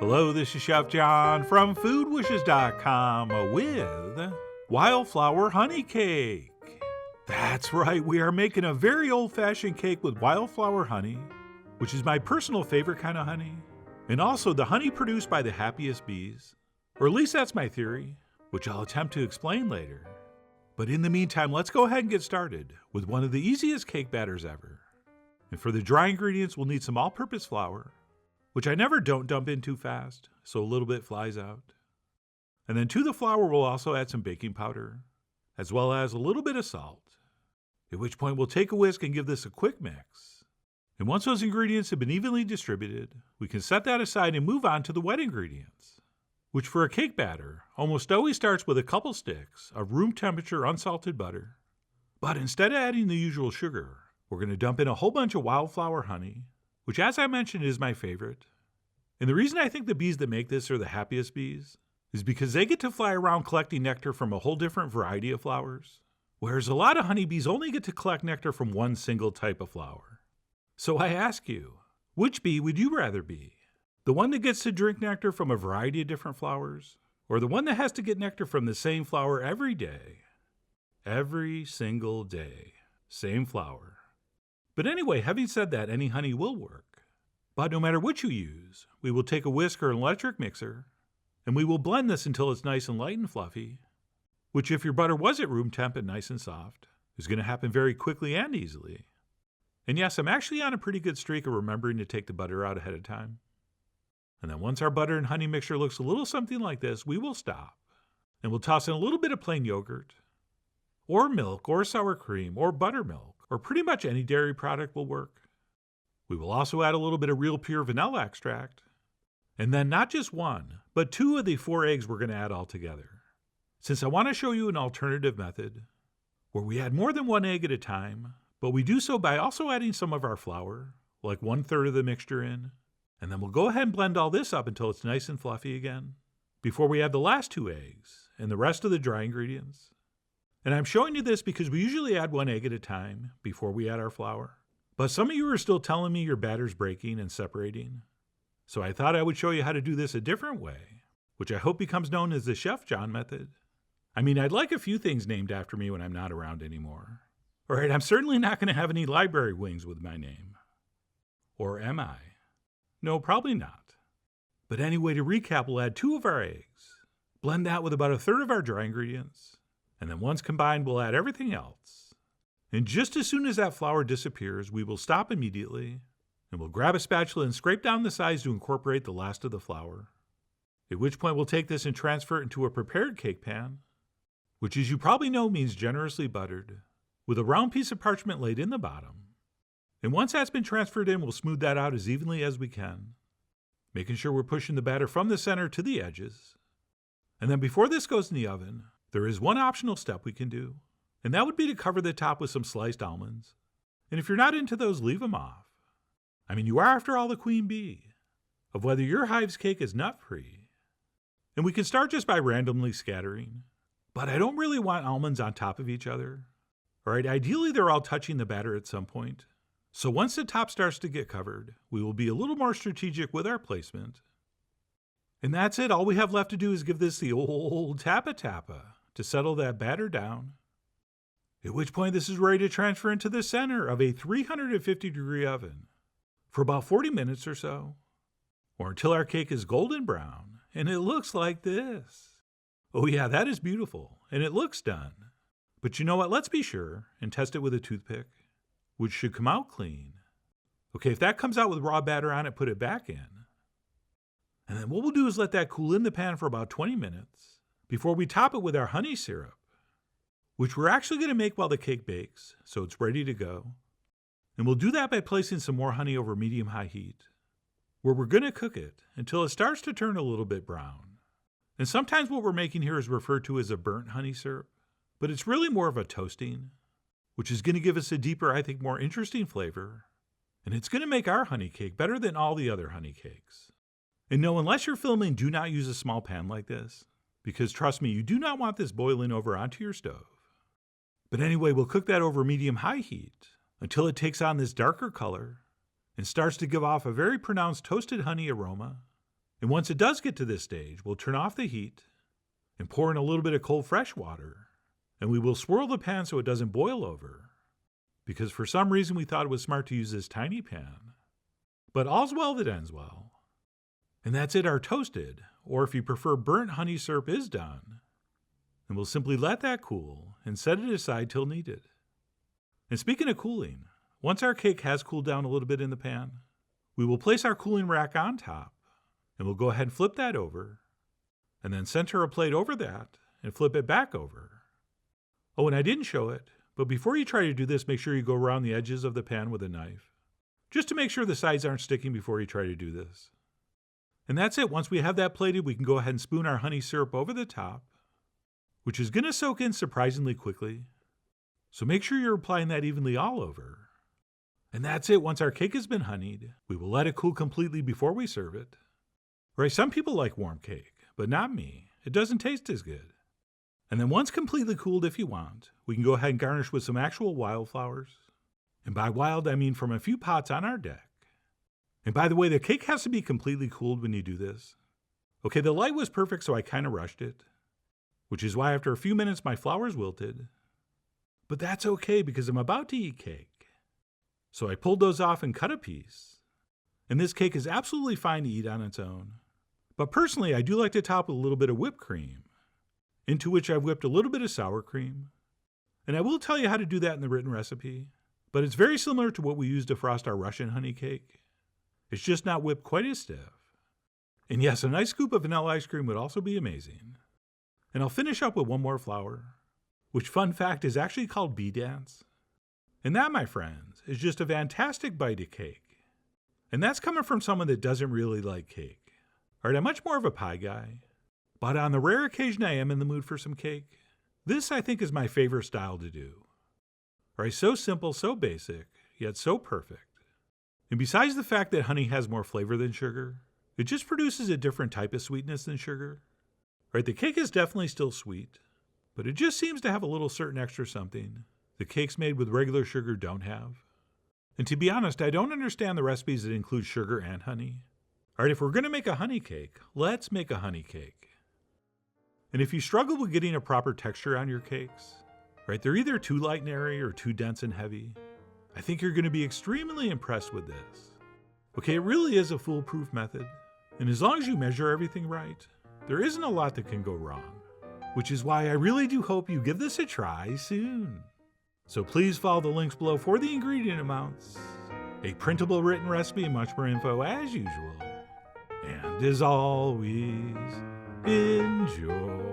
Hello, this is Chef John from foodwishes.com with Wildflower Honey Cake. That's right, we are making a very old-fashioned cake with wildflower honey, which is my personal favorite kind of honey, and also the honey produced by the happiest bees. Or at least that's my theory, which I'll attempt to explain later. But in the meantime, let's go ahead and get started with one of the easiest cake batters ever. And for the dry ingredients, we'll need some all-purpose flour, which I never don't dump in too fast, so a little bit flies out. And then to the flour, we'll also add some baking powder, as well as a little bit of salt, at which point we'll take a whisk and give this a quick mix. And once those ingredients have been evenly distributed, we can set that aside and move on to the wet ingredients, which for a cake batter almost always starts with a couple sticks of room temperature unsalted butter. But instead of adding the usual sugar, we're going to dump in a whole bunch of wildflower honey, which, as I mentioned, is my favorite. And the reason I think the bees that make this are the happiest bees is because they get to fly around collecting nectar from a whole different variety of flowers, whereas a lot of honeybees only get to collect nectar from one single type of flower. So I ask you, which bee would you rather be? The one that gets to drink nectar from a variety of different flowers, or the one that has to get nectar from the same flower every day? Every single day, same flower. But anyway, having said that, any honey will work. But no matter what you use, we will take a whisk or an electric mixer, and we will blend this until it's nice and light and fluffy, which if your butter was at room temp and nice and soft, is going to happen very quickly and easily. And yes, I'm actually on a pretty good streak of remembering to take the butter out ahead of time. And then once our butter and honey mixture looks a little something like this, we will stop. And we'll toss in a little bit of plain yogurt, or milk, or sour cream, or buttermilk, or pretty much any dairy product will work. We will also add a little bit of real pure vanilla extract, and then not just one, but 2 of the 4 eggs we're going to add all together. Since I want to show you an alternative method, where we add more than 1 egg at a time, but we do so by also adding some of our flour, like 1/3 of the mixture in, and then we'll go ahead and blend all this up until it's nice and fluffy again, before we add the last 2 eggs, and the rest of the dry ingredients. And I'm showing you this because we usually add 1 egg at a time before we add our flour. But some of you are still telling me your batter's breaking and separating. So I thought I would show you how to do this a different way, which I hope becomes known as the Chef John method. I mean, I'd like a few things named after me when I'm not around anymore. All right, I'm certainly not going to have any library wings with my name. Or am I? No, probably not. But anyway, to recap, we'll add 2 of our eggs. Blend that with about 1/3 of our dry ingredients. And then once combined, we'll add everything else. And just as soon as that flour disappears, we will stop immediately, and we'll grab a spatula and scrape down the sides to incorporate the last of the flour. At which point we'll take this and transfer it into a prepared cake pan, which as you probably know means generously buttered, with a round piece of parchment laid in the bottom. And once that's been transferred in, we'll smooth that out as evenly as we can, making sure we're pushing the batter from the center to the edges. And then before this goes in the oven, there is one optional step we can do, and that would be to cover the top with some sliced almonds. And if you're not into those, leave them off. I mean, you are, after all, the queen bee of whether your hive's cake is nut-free. And we can start just by randomly scattering, but I don't really want almonds on top of each other. All right, ideally they're all touching the batter at some point. So once the top starts to get covered, we will be a little more strategic with our placement. And that's it. All we have left to do is give this the old tappa-tappa to settle that batter down. At which point this is ready to transfer into the center of a 350-degree oven for about 40 minutes or so, or until our cake is golden brown and it looks like this. Oh yeah, that is beautiful, and it looks done. But you know what? Let's be sure and test it with a toothpick, which should come out clean. Okay, if that comes out with raw batter on it, put it back in. And then what we'll do is let that cool in the pan for about 20 minutes before we top it with our honey syrup, which we're actually going to make while the cake bakes, so it's ready to go. And we'll do that by placing some more honey over medium-high heat, where we're going to cook it until it starts to turn a little bit brown. And sometimes what we're making here is referred to as a burnt honey syrup, but it's really more of a toasting, which is going to give us a deeper, I think, more interesting flavor. And it's going to make our honey cake better than all the other honey cakes. And no, unless you're filming, do not use a small pan like this, because trust me, you do not want this boiling over onto your stove. But anyway, we'll cook that over medium-high heat until it takes on this darker color and starts to give off a very pronounced toasted honey aroma. And once it does get to this stage, we'll turn off the heat and pour in a little bit of cold fresh water, and we will swirl the pan so it doesn't boil over, because for some reason we thought it was smart to use this tiny pan. But all's well that ends well. And that's it, our toasted, or if you prefer burnt honey syrup is done. And we'll simply let that cool and set it aside till needed. And speaking of cooling, once our cake has cooled down a little bit in the pan, we will place our cooling rack on top, and we'll go ahead and flip that over, and then center a plate over that and flip it back over. Oh, and I didn't show it, but before you try to do this, make sure you go around the edges of the pan with a knife, just to make sure the sides aren't sticking before you try to do this. And that's it. Once we have that plated, we can go ahead and spoon our honey syrup over the top, which is going to soak in surprisingly quickly. So make sure you're applying that evenly all over. And that's it. Once our cake has been honeyed, we will let it cool completely before we serve it. Right, some people like warm cake, but not me. It doesn't taste as good. And then once completely cooled, if you want, we can go ahead and garnish with some actual wildflowers. And by wild, I mean from a few pots on our deck. And by the way, the cake has to be completely cooled when you do this. Okay, the light was perfect, so I kind of rushed it, which is why after a few minutes my flowers wilted. But that's okay because I'm about to eat cake. So I pulled those off and cut a piece. And this cake is absolutely fine to eat on its own. But personally, I do like to top with a little bit of whipped cream, into which I've whipped a little bit of sour cream. And I will tell you how to do that in the written recipe, but it's very similar to what we use to frost our Russian honey cake. It's just not whipped quite as stiff. And yes, a nice scoop of vanilla ice cream would also be amazing. And I'll finish up with one more flower, which, fun fact, is actually called Bee Dance. And that, my friends, is just a fantastic bite of cake. And that's coming from someone that doesn't really like cake. All right, I'm much more of a pie guy. But on the rare occasion I am in the mood for some cake, this I think is my favorite style to do. All right, so simple, so basic, yet so perfect. And besides the fact that honey has more flavor than sugar, it just produces a different type of sweetness than sugar. Right, the cake is definitely still sweet, but it just seems to have a little certain extra something the cakes made with regular sugar don't have. And to be honest, I don't understand the recipes that include sugar and honey. All right, if we're going to make a honey cake, let's make a honey cake. And if you struggle with getting a proper texture on your cakes, right, they're either too light and airy or too dense and heavy, I think you're going to be extremely impressed with this. Okay, it really is a foolproof method, and as long as you measure everything right, there isn't a lot that can go wrong, which is why I really do hope you give this a try soon. So please follow the links below for the ingredient amounts, a printable written recipe, and much more info as usual. And as always, enjoy.